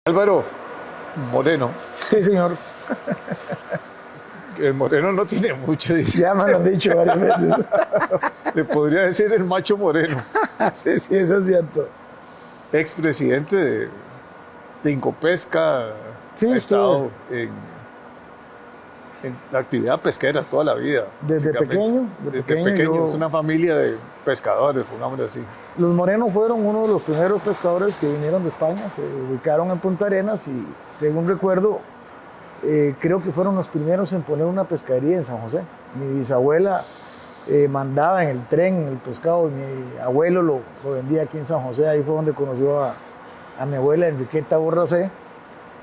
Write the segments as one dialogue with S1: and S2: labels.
S1: Álvaro Moreno,
S2: Sí, señor.
S1: el Moreno no tiene mucho, dice.
S2: Ya me lo han dicho varias veces.
S1: Le podría decir el macho Moreno,
S2: Sí, sí, eso es cierto.
S1: expresidente de Incopesca,
S2: Sí,
S1: ha
S2: estuve
S1: estado en la actividad pesquera toda la vida.
S2: desde
S1: básicamente.
S2: pequeño.
S1: Desde pequeño, es una familia de pescadores, pongámoslo así.
S2: Los Morenos fueron uno de los primeros pescadores que vinieron de España, se ubicaron en Punta Arenas y, según recuerdo, creo que fueron los primeros en poner una pescadería en San José. Mi bisabuela mandaba en el tren el pescado y mi abuelo lo vendía aquí en San José. Ahí fue donde conoció a mi abuela Enriqueta Borracé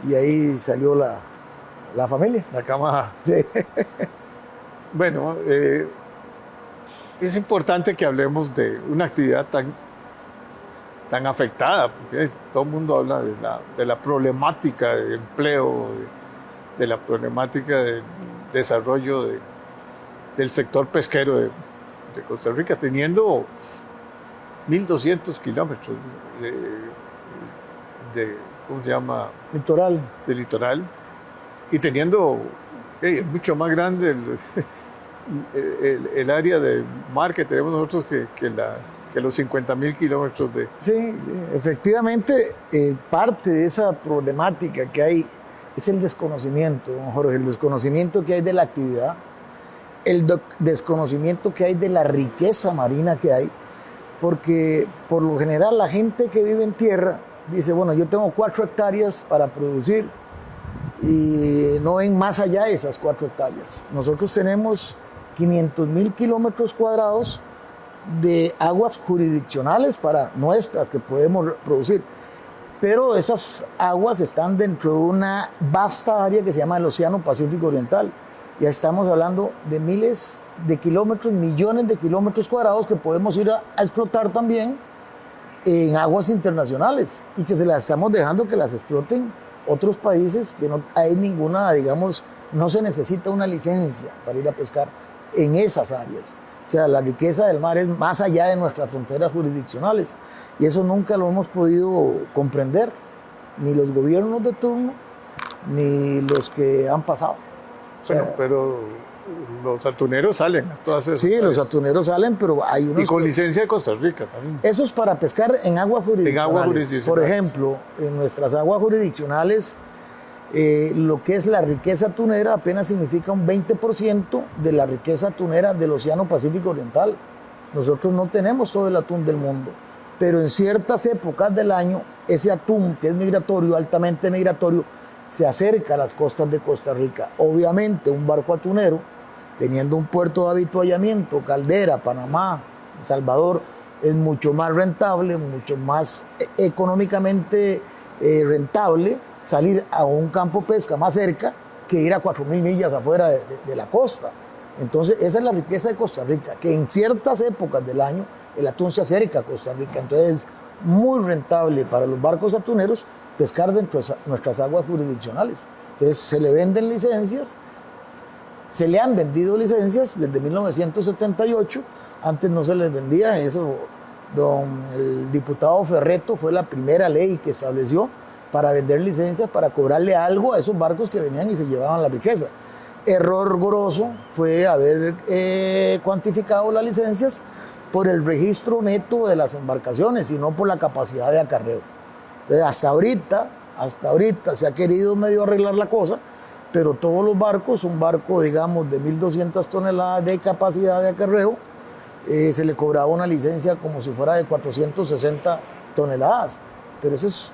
S2: y ahí salió la familia.
S1: La cama.
S2: Sí.
S1: Bueno, es importante que hablemos de una actividad tan afectada, porque todo el mundo habla de la problemática de empleo, de la problemática de desarrollo del sector pesquero de Costa Rica, teniendo 1.200 kilómetros ¿cómo se llama?,
S2: Litoral.
S1: de litoral, y teniendo, es mucho más grande el área de mar que tenemos nosotros que los 50.000 kilómetros de...
S2: Sí, sí, efectivamente, parte de esa problemática que hay es el desconocimiento, don Jorge, el desconocimiento que hay de la actividad, desconocimiento que hay de la riqueza marina que hay, porque por lo general la gente que vive en tierra dice, bueno, yo tengo 4 hectáreas para producir y no ven más allá de esas 4 hectáreas. Nosotros tenemos 500.000 kilómetros cuadrados de aguas jurisdiccionales para nuestras que podemos producir, pero esas aguas están dentro de una vasta área que se llama el Océano Pacífico Oriental. Ya estamos hablando de miles de kilómetros, millones de kilómetros cuadrados que podemos ir a explotar también en aguas internacionales y que se las estamos dejando que las exploten otros países que no hay ninguna, digamos, no se necesita una licencia para ir a pescar en esas áreas. O sea, la riqueza del mar es más allá de nuestras fronteras jurisdiccionales y eso nunca lo hemos podido comprender, ni los gobiernos de turno, ni los que han pasado. O sea,
S1: Bueno, pero los atuneros salen a todas esas
S2: sí,
S1: áreas.
S2: los atuneros salen, pero hay unos...
S1: Y con licencia de Costa Rica también.
S2: Eso es para pescar en aguas jurisdiccionales.
S1: En aguas jurisdiccionales.
S2: Por ejemplo, en nuestras aguas jurisdiccionales, lo que es la riqueza atunera apenas significa un 20% de la riqueza atunera del Océano Pacífico Oriental. Nosotros no tenemos todo el atún del mundo, pero en ciertas épocas del año, ese atún que es migratorio, altamente migratorio, se acerca a las costas de Costa Rica. Obviamente, un barco atunero, teniendo un puerto de avituallamiento, Caldera, Panamá, El Salvador, es mucho más rentable, mucho más económicamente rentable salir a un campo pesca más cerca que ir a 4.000 millas afuera de la costa. Entonces, esa es la riqueza de Costa Rica, que en ciertas épocas del año el atún se acerca a Costa Rica. Entonces, es muy rentable para los barcos atuneros pescar dentro de nuestras aguas jurisdiccionales. Entonces, se le venden licencias, se le han vendido licencias desde 1978, antes no se les vendía eso. El diputado Ferretto fue la primera ley que estableció para vender licencias, para cobrarle algo a esos barcos que venían y se llevaban la riqueza. Error grosso fue haber cuantificado las licencias por el registro neto de las embarcaciones y no por la capacidad de acarreo. Entonces, hasta ahorita se ha querido medio arreglar la cosa, pero todos los barcos, un barco, digamos, de 1.200 toneladas de capacidad de acarreo, se le cobraba una licencia como si fuera de 460 toneladas. Pero eso es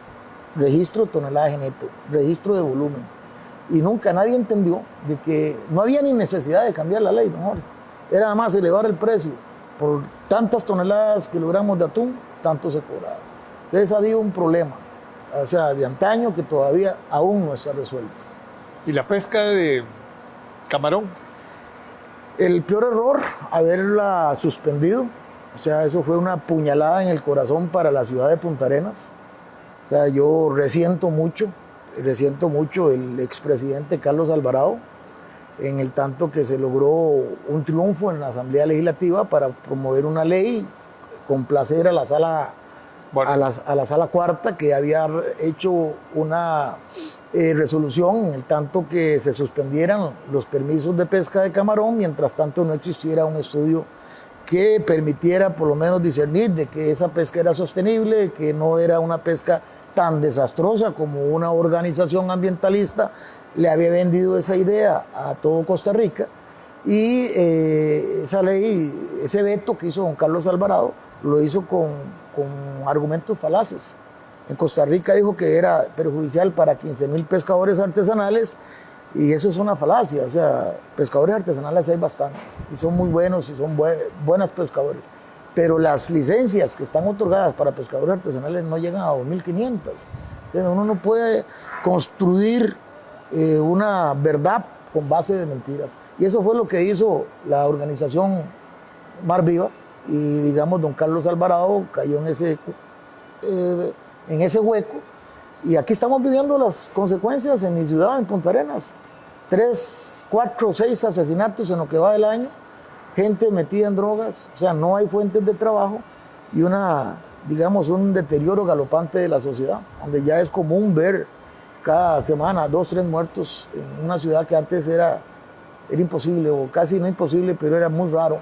S2: registro de tonelaje neto, registro de volumen. Y nunca nadie entendió de que no había ni necesidad de cambiar la ley, don Jorge. Era nada más elevar el precio. Por tantas toneladas kilogramos de atún, tanto se cobraba. Entonces había un problema, o sea, de antaño que todavía aún no está resuelto.
S1: ¿Y la pesca de camarón?
S2: El peor error, haberla suspendido. O sea, eso fue una puñalada en el corazón para la ciudad de Punta Arenas. O sea, yo resiento mucho el expresidente Carlos Alvarado, en el tanto que se logró un triunfo en la Asamblea Legislativa para promover una ley, complacer a la Sala
S1: Bueno.
S2: a la sala cuarta, que había hecho una resolución en el tanto que se suspendieran los permisos de pesca de camarón, mientras tanto no existiera un estudio que permitiera por lo menos discernir de que esa pesca era sostenible, que no era una pesca tan desastrosa como una organización ambientalista le había vendido esa idea a todo Costa Rica. Y esa ley, ese veto que hizo don Carlos Alvarado, lo hizo con argumentos falaces. En Costa Rica dijo que era perjudicial para 15,000 pescadores artesanales, y eso es una falacia. O sea, pescadores artesanales hay bastantes, y son muy buenos, y son buenos pescadores. Pero las licencias que están otorgadas para pescadores artesanales no llegan a 2.500. Uno no puede construir una verdad con base de mentiras. Y eso fue lo que hizo la organización Mar Viva, y digamos don Carlos Alvarado cayó en ese hueco, y aquí estamos viviendo las consecuencias en mi ciudad, en Punta Arenas. 3, 4, 6 asesinatos en lo que va del año, gente metida en drogas, o sea, no hay fuentes de trabajo, y digamos, un deterioro galopante de la sociedad, donde ya es común ver cada semana 2, 3 muertos en una ciudad que antes era imposible, o casi no imposible, pero era muy raro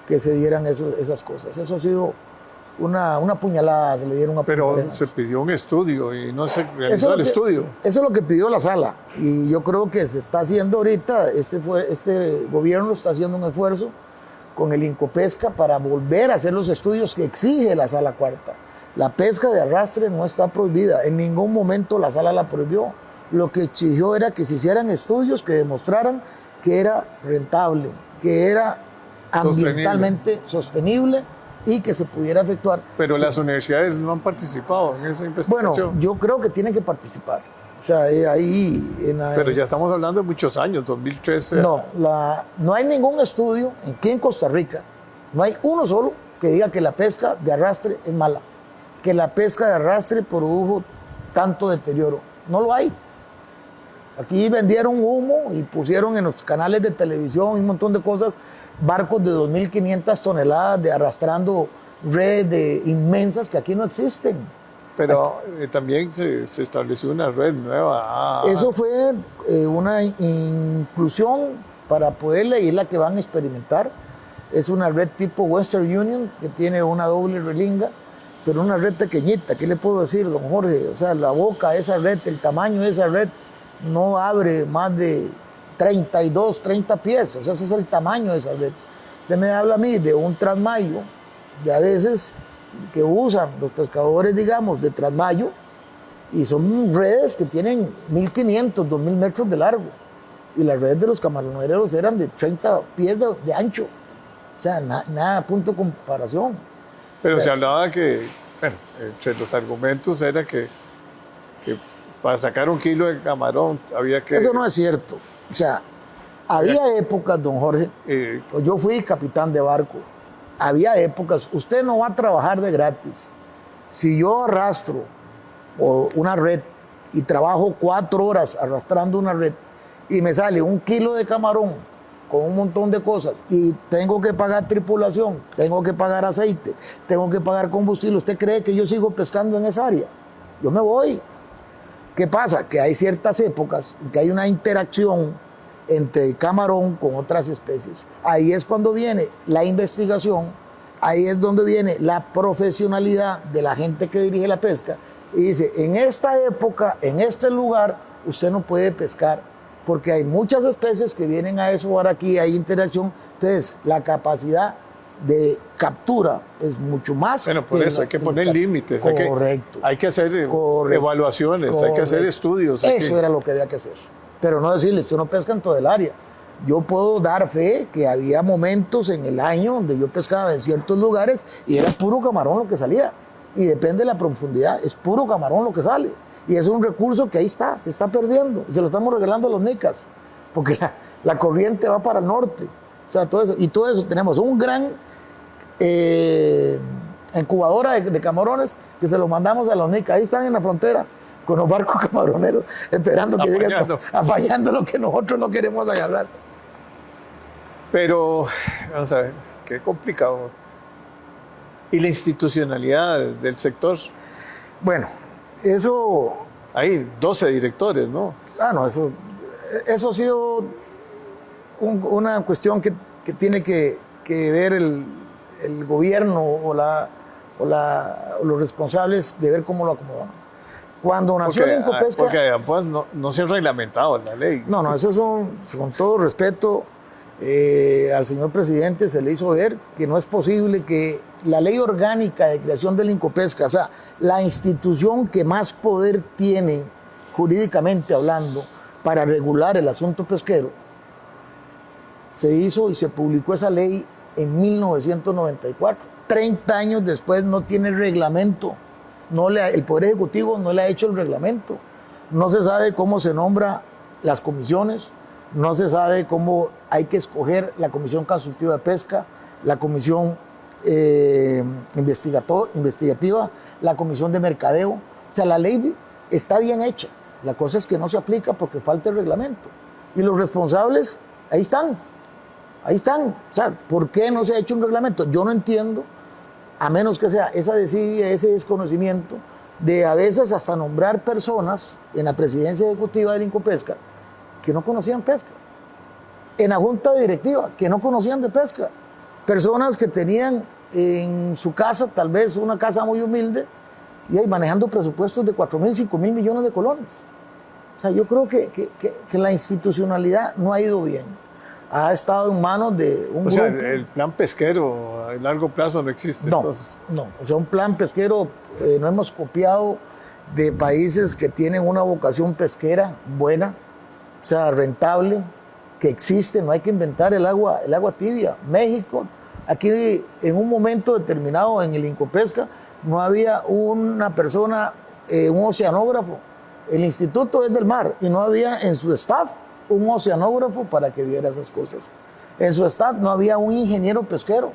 S2: que se dieran esas cosas. Eso ha sido una puñalada, se le dieron a
S1: Pero
S2: Punta Arenas.
S1: se pidió un estudio y no se realizó el estudio.
S2: Eso es lo que pidió la sala, y yo creo que se está haciendo ahorita. Este gobierno está haciendo un esfuerzo con el Incopesca para volver a hacer los estudios que exige la sala cuarta. La pesca de arrastre no está prohibida, en ningún momento la sala la prohibió. Lo que exigió era que se hicieran estudios que demostraran que era rentable, que era ambientalmente sostenible y que se pudiera efectuar.
S1: Pero
S2: sí.
S1: Las universidades no han participado en esa investigación.
S2: Bueno, yo creo que tienen que participar. O sea,
S1: Pero ya estamos hablando de muchos años, 2013.
S2: No hay ningún estudio aquí en Costa Rica, no hay uno solo que diga que la pesca de arrastre es mala, que la pesca de arrastre produjo tanto deterioro. No lo hay. Aquí vendieron humo y pusieron en los canales de televisión un montón de cosas, barcos de 2.500 toneladas de arrastrando redes inmensas que aquí no existen.
S1: Pero también se estableció una red nueva.
S2: Eso fue una inclusión para poderla, y es la que van a experimentar. Es una red tipo Western Union que tiene una doble relinga, pero una red pequeñita. ¿Qué le puedo decir, don Jorge? O sea, la boca de esa red, el tamaño de esa red no abre más de 32, 30 pies. O sea, ese es el tamaño de esa red. Usted me habla a mí de un trasmayo, de a veces que usan los pescadores, digamos, de trasmayo, y son redes que tienen 1.500, 2.000 metros de largo, y las redes de los camaroneros eran de 30 pies de ancho. O sea, nada, punto de comparación.
S1: Pero se hablaba que, bueno, entre los argumentos era que para sacar 1 kilo de camarón había que...
S2: Eso no es cierto. O sea, había épocas, don Jorge, yo fui capitán de barco, había épocas, usted no va a trabajar de gratis. Si yo arrastro una red y trabajo 4 horas arrastrando una red y me sale 1 kilo de camarón con un montón de cosas, y tengo que pagar tripulación, tengo que pagar aceite, tengo que pagar combustible, ¿usted cree que yo sigo pescando en esa área? Yo me voy. ¿Qué pasa? Que hay ciertas épocas en que hay una interacción entre el camarón con otras especies. Ahí es cuando viene la investigación, ahí es donde viene la profesionalidad de la gente que dirige la pesca, y dice, en esta época, en este lugar, usted no puede pescar, porque hay muchas especies que vienen a desovar aquí, hay interacción. Entonces, la capacidad de captura es mucho más.
S1: Bueno, por eso hay que poner límites.
S2: Correcto.
S1: Hay que hacer evaluaciones, hay que hacer estudios.
S2: Eso era lo que había que hacer. Pero no decirle, usted no pesca en todo el área. Yo puedo dar fe que había momentos en el año donde yo pescaba en ciertos lugares y era puro camarón lo que salía. Y depende de la profundidad, es puro camarón lo que sale. Y es un recurso que ahí está, se está perdiendo. Y se lo estamos regalando a los nicas, porque la corriente va para el norte. O sea, todo eso. Y todo eso, tenemos un gran incubadora de camarones que se lo mandamos a los nicas. Ahí están en la frontera con los barcos camaroneros, esperando que lleguen, apañando lo que nosotros no queremos agarrar.
S1: Pero, vamos a ver, qué complicado. ¿Y la institucionalidad del sector?
S2: Bueno, eso...
S1: Hay 12 directores, ¿no?
S2: No, eso ha sido una cuestión que tiene que ver el gobierno o los responsables de ver cómo lo acomodan. Cuando nació el Incopesca...
S1: Porque pues, no se ha reglamentado la ley.
S2: No, eso con todo respeto, al señor presidente se le hizo ver que no es posible que la ley orgánica de creación del Incopesca, o sea, la institución que más poder tiene jurídicamente hablando para regular el asunto pesquero, se hizo y se publicó esa ley en 1994. 30 años después no tiene reglamento. El Poder Ejecutivo no le ha hecho el reglamento. No se sabe cómo se nombra las comisiones, no se sabe cómo hay que escoger la Comisión Consultiva de Pesca, la Comisión Investigativa, la Comisión de Mercadeo. O sea, la ley está bien hecha. La cosa es que no se aplica porque falta el reglamento. Y los responsables, ahí están. Ahí están. O sea, ¿por qué no se ha hecho un reglamento? Yo no entiendo, a menos que sea esa desidia, ese desconocimiento de a veces hasta nombrar personas en la presidencia ejecutiva del Incopesca que no conocían pesca, en la junta directiva que no conocían de pesca, personas que tenían en su casa, tal vez una casa muy humilde, y ahí manejando presupuestos de 4.000, 5.000 millones de colones. O sea, yo creo que la institucionalidad no ha ido bien. Ha estado en manos de un grupo.
S1: O sea, el plan pesquero a largo plazo no existe.
S2: No,
S1: entonces.
S2: no. O sea, un plan pesquero no hemos copiado de países que tienen una vocación pesquera buena, o sea, rentable, que existe. No hay que inventar el agua tibia. México, aquí en un momento determinado en el Incopesca, no había una persona, un oceanógrafo. El instituto es del mar y no había en su staff un oceanógrafo para que viera esas cosas. En su staff no había un ingeniero pesquero,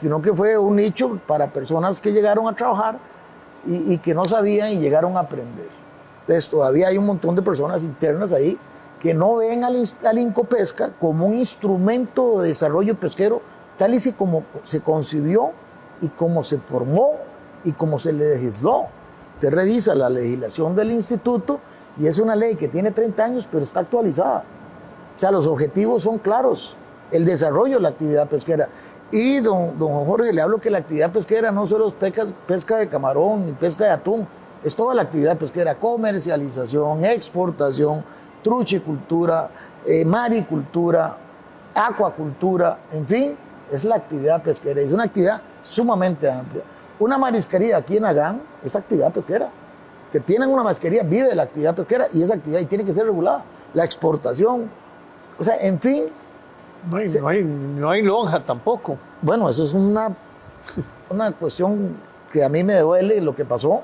S2: sino que fue un nicho para personas que llegaron a trabajar y que no sabían y llegaron a aprender. Entonces todavía hay un montón de personas internas ahí que no ven al Incopesca como un instrumento de desarrollo pesquero tal y como se concibió y como se formó y como se le legisló. Usted revisa la legislación del instituto y es una ley que tiene 30 años, pero está actualizada. O sea, los objetivos son claros. El desarrollo de la actividad pesquera. Y don Jorge, le hablo que la actividad pesquera no solo es pesca de camarón ni pesca de atún, es toda la actividad pesquera, comercialización, exportación, truchicultura, maricultura, acuacultura, en fin, es la actividad pesquera. Es una actividad sumamente amplia. Una marisquería aquí en Agán es actividad pesquera. Que tienen una marisquería vive de la actividad pesquera y esa actividad y tiene que ser regulada. La exportación, o sea, en fin.
S1: No hay lonja tampoco.
S2: Bueno, eso es una cuestión que a mí me duele lo que pasó.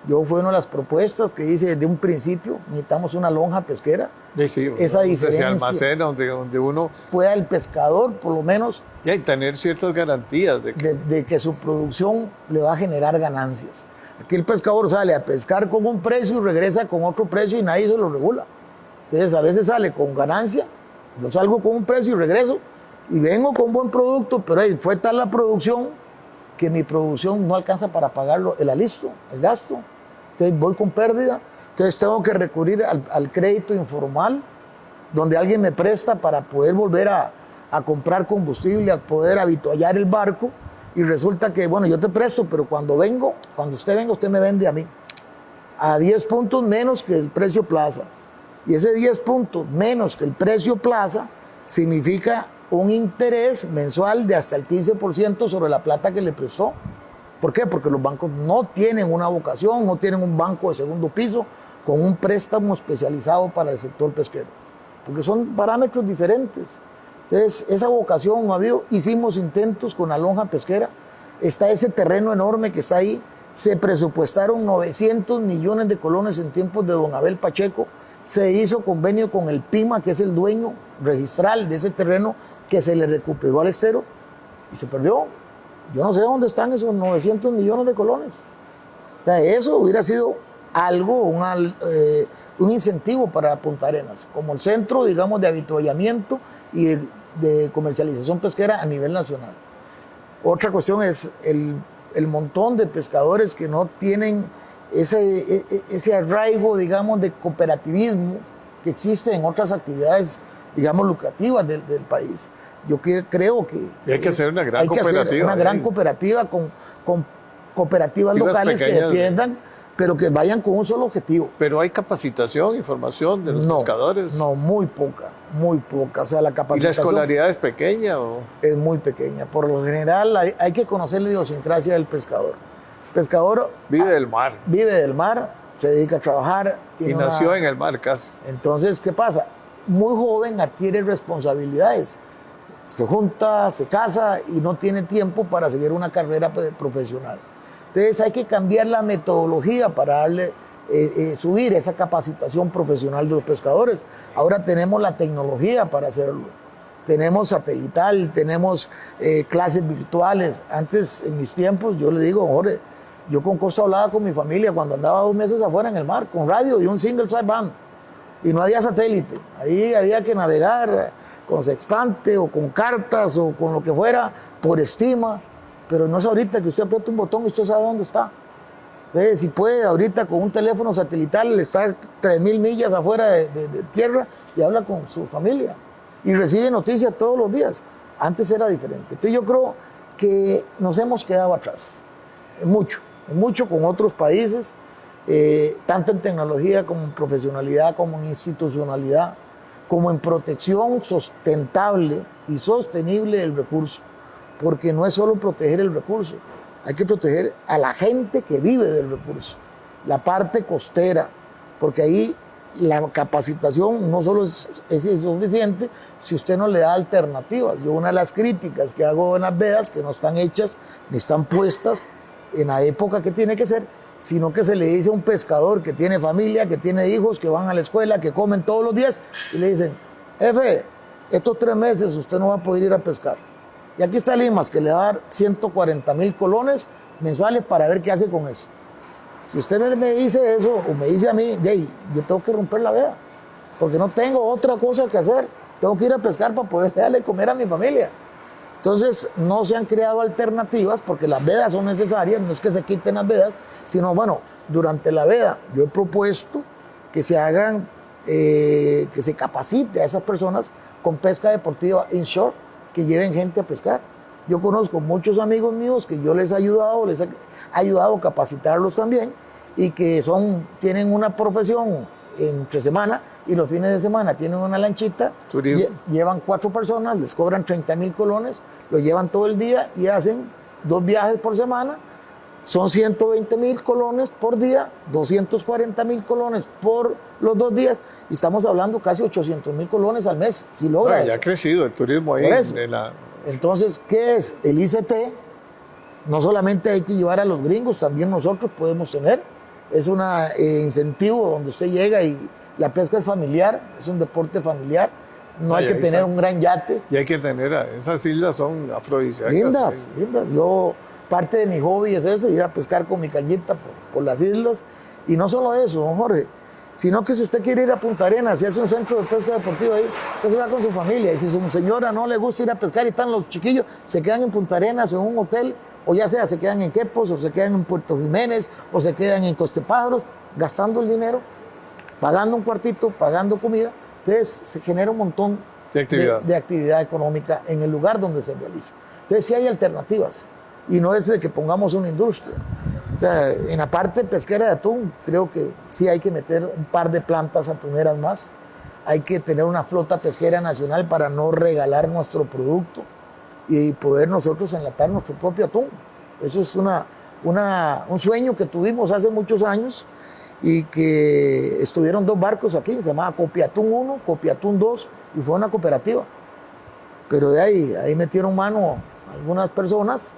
S2: Yo fue una de las propuestas que hice desde un principio, necesitamos una lonja pesquera.
S1: Sí,
S2: esa diferencia.
S1: Se almacena donde uno
S2: pueda el pescador, por lo menos,
S1: y tener ciertas garantías
S2: de que su producción le va a generar ganancias. Aquí el pescador sale a pescar con un precio y regresa con otro precio y nadie se lo regula. Entonces a veces sale con ganancia, yo salgo con un precio y regreso y vengo con buen producto, pero ahí fue tal la producción que mi producción no alcanza para pagarlo, el alisto, el gasto. Entonces voy con pérdida, entonces tengo que recurrir al crédito informal, donde alguien me presta para poder volver a comprar combustible, a poder avituallar el barco. Y resulta que, bueno, yo te presto, pero cuando usted venga, usted me vende a mí a 10 puntos menos que el precio plaza. Y ese 10 puntos menos que el precio plaza significa un interés mensual de hasta el 15% sobre la plata que le prestó. ¿Por qué? Porque los bancos no tienen una vocación, no tienen un banco de segundo piso con un préstamo especializado para el sector pesquero. Porque son parámetros diferentes. Entonces, esa vocación no ha habido. Hicimos intentos con la lonja pesquera. Está ese terreno enorme que está ahí. Se presupuestaron 900 millones de colones en tiempos de don Abel Pacheco. Se hizo convenio con el PIMA, que es el dueño registral de ese terreno, que se le recuperó al estero y se perdió. Yo no sé dónde están esos 900 millones de colones. O sea, eso hubiera sido algo, un incentivo para Punta Arenas, como el centro, digamos, de avituallamiento y de comercialización pesquera a nivel nacional. Otra cuestión es el montón de pescadores que no tienen ese arraigo, digamos, de cooperativismo que existe en otras actividades, digamos, lucrativas del país. Yo creo que
S1: y hay que hacer una gran cooperativa.
S2: Hacer una gran cooperativa con cooperativas locales que defiendan, pero que vayan con un solo objetivo.
S1: Pero hay capacitación, información de los pescadores.
S2: No, muy poca. O sea, la capacitación.
S1: ¿Y la escolaridad es pequeña?
S2: Es muy pequeña. Por lo general hay que conocer la idiosincrasia del pescador. El pescador
S1: vive del mar.
S2: Vive del mar, se dedica a trabajar.
S1: Y nació en el mar casi.
S2: Entonces, ¿qué pasa? Muy joven adquiere responsabilidades. Se junta, se casa y no tiene tiempo para seguir una carrera profesional. Entonces hay que cambiar la metodología para darle, subir esa capacitación profesional de los pescadores. Ahora tenemos la tecnología para hacerlo. Tenemos satelital, tenemos clases virtuales. Antes, en mis tiempos, yo le digo, Jorge, yo con Costa hablaba con mi familia cuando andaba 2 meses afuera en el mar, con radio y un single sideband. Y no había satélite. Ahí había que navegar con sextante o con cartas o con lo que fuera, por estima. Pero no es ahorita que usted aprieta un botón y usted sabe dónde está. Entonces, si puede, ahorita con un teléfono satelital, está 3.000 millas afuera de tierra y habla con su familia. Y recibe noticias todos los días. Antes era diferente. Entonces yo creo que nos hemos quedado atrás. Mucho con otros países, tanto en tecnología como en profesionalidad, como en institucionalidad, como en protección sustentable y sostenible del recurso. Porque no es solo proteger el recurso, hay que proteger a la gente que vive del recurso, la parte costera, porque ahí la capacitación no solo es suficiente si usted no le da alternativas. Yo una de las críticas que hago en las vedas, que no están hechas ni están puestas en la época que tiene que ser, sino que se le dice a un pescador que tiene familia, que tiene hijos, que van a la escuela, que comen todos los días, y le dicen, jefe, estos 3 meses usted no va a poder ir a pescar. Y aquí está Limas, que le va a dar 140,000 colones mensuales para ver qué hace con eso. Si usted me dice eso, o me dice a mí, yo tengo que romper la veda, porque no tengo otra cosa que hacer. Tengo que ir a pescar para poder darle comer a mi familia. Entonces, no se han creado alternativas, porque las vedas son necesarias, no es que se quiten las vedas, sino, bueno, durante la veda yo he propuesto que se hagan, que se capacite a esas personas con pesca deportiva inshore, que lleven gente a pescar. Yo conozco muchos amigos míos que yo les he ayudado a capacitarlos también y que tienen una profesión entre semana y los fines de semana tienen una lanchita, llevan 4 personas, les cobran 30,000 colones, lo llevan todo el día y hacen 2 viajes por semana. Son 120,000 colones por día, 240,000 colones por los 2 días, y estamos hablando casi 800,000 colones al mes, si logra
S1: ya ha crecido el turismo ahí.
S2: Entonces, ¿qué es el ICT? No solamente hay que llevar a los gringos, también nosotros podemos tener. Es un incentivo donde usted llega y la pesca es familiar, es un deporte familiar. No hay que tener un gran yate.
S1: Y hay que tener, esas islas son afrodisíacas.
S2: Lindas. Parte de mi hobby es ese, ir a pescar con mi cañita por las islas. Y no solo eso, don Jorge, sino que si usted quiere ir a Punta Arenas, si hace un centro de pesca deportiva ahí, usted se va con su familia. Y si su señora no le gusta ir a pescar y están los chiquillos, se quedan en Punta Arenas o en un hotel, o ya sea se quedan en Quepos, o se quedan en Puerto Jiménez, o se quedan en Costepájaros, gastando el dinero, pagando un cuartito, pagando comida. Entonces se genera un montón de actividad económica en el lugar donde se realiza. Entonces sí hay alternativas. Y no es de que pongamos una industria. O sea, en la parte pesquera de atún, creo que sí hay que meter un par de plantas atuneras más. Hay que tener una flota pesquera nacional para no regalar nuestro producto y poder nosotros enlatar nuestro propio atún. Eso es un sueño que tuvimos hace muchos años y que estuvieron 2 barcos aquí, se llamaba Copiatún 1, Copiatún 2, y fue una cooperativa. Pero de ahí metieron mano algunas personas,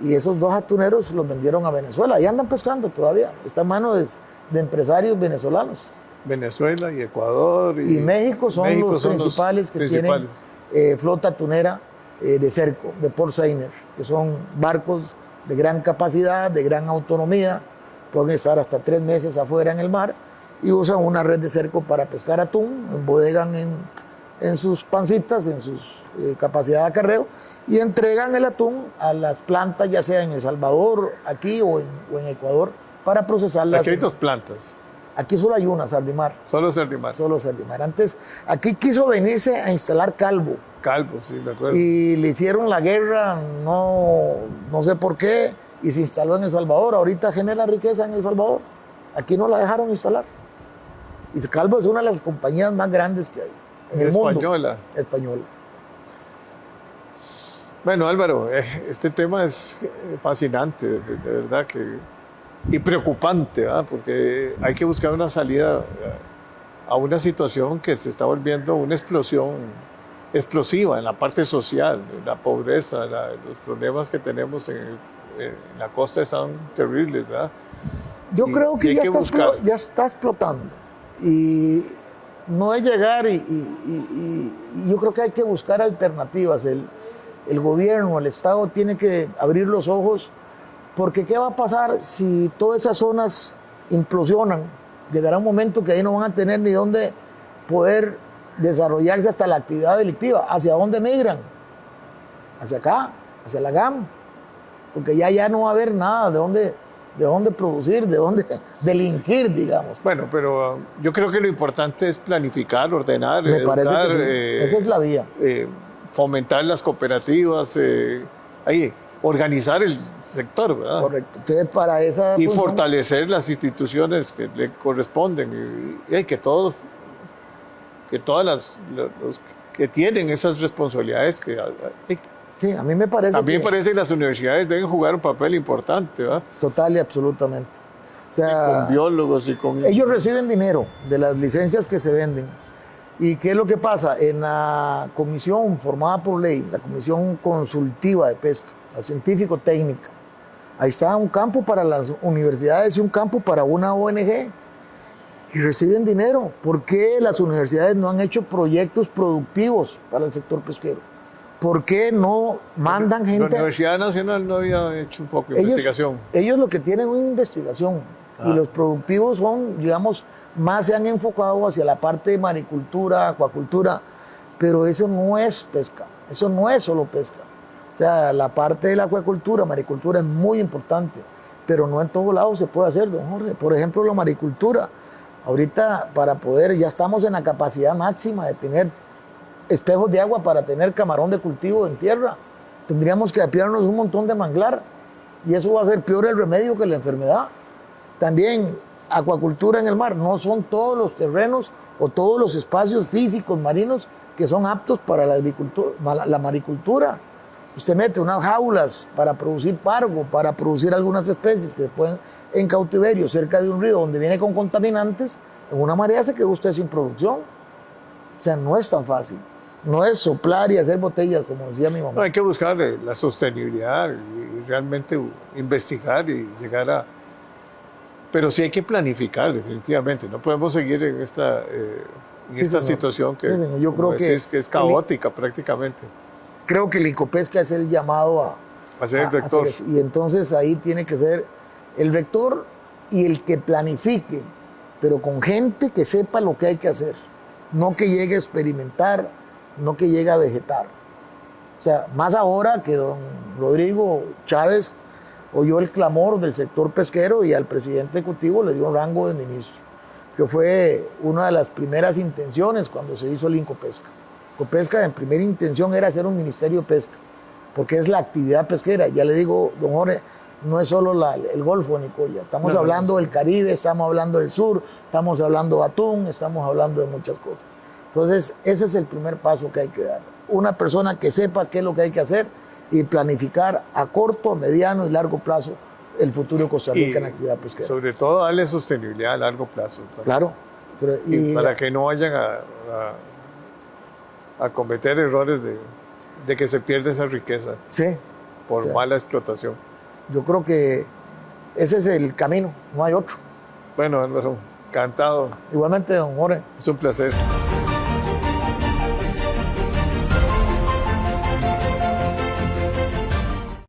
S2: y esos 2 atuneros los vendieron a Venezuela. Ahí andan pescando todavía. Está en manos de empresarios venezolanos.
S1: Venezuela y Ecuador.
S2: Y México son los principales que tienen flota atunera de cerco, de Port Seiner, que son barcos de gran capacidad, de gran autonomía. Pueden estar hasta 3 meses afuera en el mar y usan una red de cerco para pescar atún. Embodegan en sus pancitas, en su capacidad de acarreo, y entregan el atún a las plantas, ya sea en El Salvador, aquí o en Ecuador, para procesarlas.
S1: Aquí hay 2 plantas.
S2: Aquí solo hay una, Sardimar.
S1: Solo Sardimar.
S2: Solo Sardimar. Antes, aquí quiso venirse a instalar Calvo.
S1: Calvo, sí, me acuerdo.
S2: Y le hicieron la guerra, no sé por qué, y se instaló en El Salvador. Ahorita genera riqueza en El Salvador. Aquí no la dejaron instalar. Y Calvo es una de las compañías más grandes que hay en el mundo.
S1: Española.
S2: Española.
S1: Bueno, Álvaro, este tema es fascinante, de verdad y preocupante, ¿verdad? Porque hay que buscar una salida a una situación que se está volviendo una explosión explosiva en la parte social, la pobreza, los problemas que tenemos en la costa son terribles, ¿verdad?
S2: Yo creo que,
S1: hay
S2: ya está explotando. Y no es llegar y yo creo que hay que buscar alternativas. El gobierno, el Estado tiene que abrir los ojos, porque ¿qué va a pasar si todas esas zonas implosionan? Llegará un momento que ahí no van a tener ni dónde poder desarrollarse hasta la actividad delictiva. ¿Hacia dónde migran? Hacia acá, hacia la GAM, porque ya no va a haber nada de dónde producir, de dónde delinquir, digamos.
S1: Bueno, pero yo creo que lo importante es planificar, ordenar,
S2: Me
S1: educar,
S2: parece que sí. Esa es la vía.
S1: Fomentar las cooperativas, organizar el sector, ¿verdad?
S2: Correcto. Entonces, para esa
S1: y
S2: función,
S1: fortalecer las instituciones que le corresponden y que todas los que tienen esas responsabilidades
S2: sí, a mí me parece
S1: también parece que las universidades deben jugar un papel importante, ¿verdad?
S2: Total y absolutamente. O sea,
S1: y con biólogos y con...
S2: Ellos reciben dinero de las licencias que se venden. ¿Y qué es lo que pasa? En la comisión formada por ley, la Comisión Consultiva de Pesca, la científico-técnica, ahí está un campo para las universidades y un campo para una ONG. Y reciben dinero. ¿Por qué las universidades no han hecho proyectos productivos para el sector pesquero? ¿Por qué no mandan gente?
S1: La Universidad Nacional no había hecho un poco de investigación.
S2: Ellos lo que tienen es una investigación. Y los productivos son, digamos, más se han enfocado hacia la parte de maricultura, acuacultura, pero eso no es pesca, eso no es solo pesca. O sea, la parte de la acuacultura, maricultura es muy importante, pero no en todo lado se puede hacer, don Jorge. Por ejemplo, la maricultura, ahorita para poder, ya estamos en la capacidad máxima de tener espejos de agua para tener camarón de cultivo en tierra. Tendríamos que apiarnos un montón de manglar y eso va a ser peor el remedio que la enfermedad. También acuacultura en el mar, no son todos los terrenos o todos los espacios físicos marinos que son aptos para la maricultura. Usted mete unas jaulas para producir pargo, para producir algunas especies que pueden en cautiverio cerca de un río donde viene con contaminantes, en una marea se queda usted sin producción. O sea, no es tan fácil. No es soplar y hacer botellas, como decía mi mamá.
S1: No, hay que buscar la sostenibilidad y realmente investigar y llegar a... Pero sí hay que planificar, definitivamente. No podemos seguir en esta situación que,
S2: yo creo
S1: que es caótica prácticamente.
S2: Creo que el ICOPESCA es el llamado
S1: a ser el rector.
S2: Y entonces ahí tiene que ser el rector y el que planifique, pero con gente que sepa lo que hay que hacer. No que llegue a experimentar, no que llegue a vegetar. O sea, más ahora que don Rodrigo Chávez oyó el clamor del sector pesquero y al presidente ejecutivo le dio un rango de ministro, que fue una de las primeras intenciones cuando se hizo el INCOPESCA. INCOPESCA en primera intención era hacer un ministerio de pesca, porque es la actividad pesquera. Ya le digo, don Jorge, no es solo el Golfo de Nicoya, estamos hablando del Caribe, estamos hablando del sur, estamos hablando de atún, estamos hablando de muchas cosas. Entonces, ese es el primer paso que hay que dar. Una persona que sepa qué es lo que hay que hacer y planificar a corto, mediano y largo plazo el futuro de Costa Rica en la actividad pesquera.
S1: Sobre todo darle sostenibilidad a largo plazo. También.
S2: Claro.
S1: Y para que no vayan a cometer errores de que se pierda esa riqueza por mala explotación.
S2: Yo creo que ese es el camino, no hay otro.
S1: Bueno, Álvaro, encantado.
S2: Igualmente, don Jorge.
S1: Es un placer.